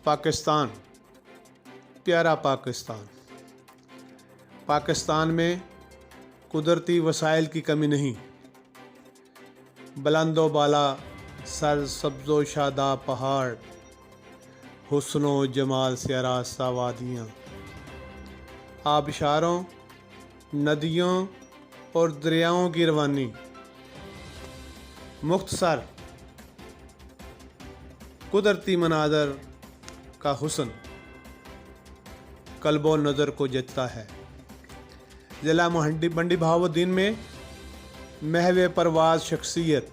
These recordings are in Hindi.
पाकिस्तान, प्यारा पाकिस्तान। पाकिस्तान में कुदरती वसाइल की कमी नहीं। बुलंदो बाला सर सब्ज़ो शादाब पहाड़, हुस्नो जमाल से आरास्ता वादियाँ, आबशारों, नदियों और दरियाओं की रवानी। मुख्तसर कुदरती मनाज़र का हुस्न कल्बो नज़र को जचता है। ज़िला मंडी बहाउद्दीन में महवे परवाज़ शख्सियत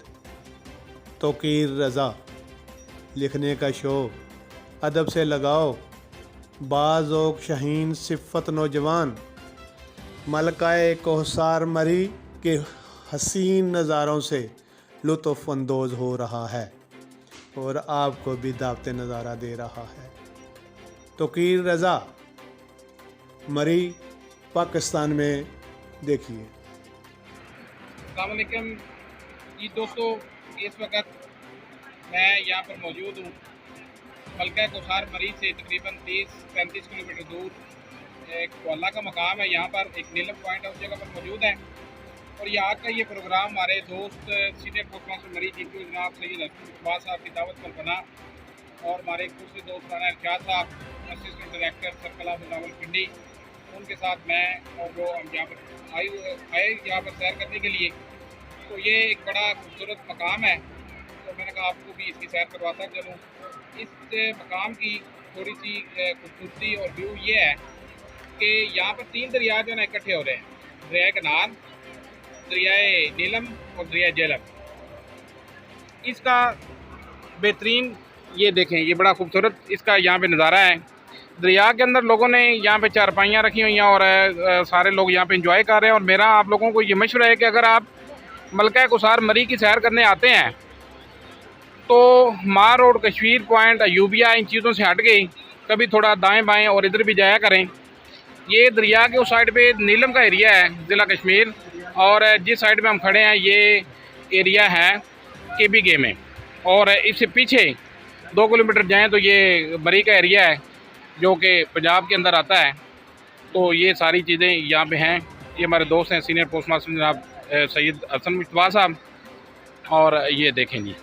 तौकीर रज़ा, लिखने का शौक़, अदब से लगाओ, बाज़ोक शहीन सिफ़त नौजवान, मलकाए कोहसार मरी के हसीन नज़ारों से लुत्फ़ अंदोज़ हो रहा है और आपको भी दावते नज़ारा दे रहा है। तौकीर रज़ा, मरी, पाकिस्तान में देखिए। अस्सलाम वालेकुम जी दोस्तों, इस वक्त मैं यहाँ पर मौजूद हूँ। मलका कोसार मरी से तकरीबन 30-35 किलोमीटर दूर एक कोला का मकाम है। यहाँ पर एक नीलम पॉइंट है, उस जगह पर मौजूद है। और ये आज का ये प्रोग्राम हमारे दोस्त सीनियर पोस्ट मास्टर मरी डीपीओ जनाब सैयद हसन मुश्तबा साहब की दावत पर बना, और हमारे एक दूसरे दोस्त राना इरशाद साहब, assistant director circle of Rawalpindi, उनके साथ मैं और वो हम यहाँ पर आए यहाँ पर सैर करने के लिए। तो ये एक बड़ा खूबसूरत मकाम है, तो मैंने कहा आपको भी इसकी सैर करवाता चलूँ। इस मकाम की थोड़ी सी खूबसूरती और व्यू ये है कि यहाँ पर 3 दरिया जो है ना इकट्ठे हो रहे हैं। दरिया कनाल, दरियाए नीलम और दरिया झेलम। इसका बेहतरीन ये देखें, ये बड़ा खूबसूरत इसका यहाँ पे नज़ारा है। दरिया के अंदर लोगों ने यहाँ पे चारपाइयाँ रखी हुई हैं और सारे लोग यहाँ पे एंजॉय कर रहे हैं। और मेरा आप लोगों को ये मशवरा है कि अगर आप मलका कोसार मरी की सैर करने आते हैं तो मार रोड, कश्मीर पॉइंट, अयूबिया, इन चीज़ों से हट गई कभी थोड़ा दाएं बाएं और इधर भी जाया करें। ये दरिया के उस साइड पे नीलम का एरिया है, ज़िला कश्मीर, और जिस साइड में हम खड़े हैं ये एरिया है KBK में, और इससे पीछे 2 किलोमीटर जाएं तो ये मरी का एरिया है जो कि पंजाब के अंदर आता है। तो ये सारी चीज़ें यहाँ पे हैं। ये हमारे दोस्त हैं सीनियर पोस्ट मास्टर जनाब सैयद हसन मुश्तबा साहब, और ये देखें जी।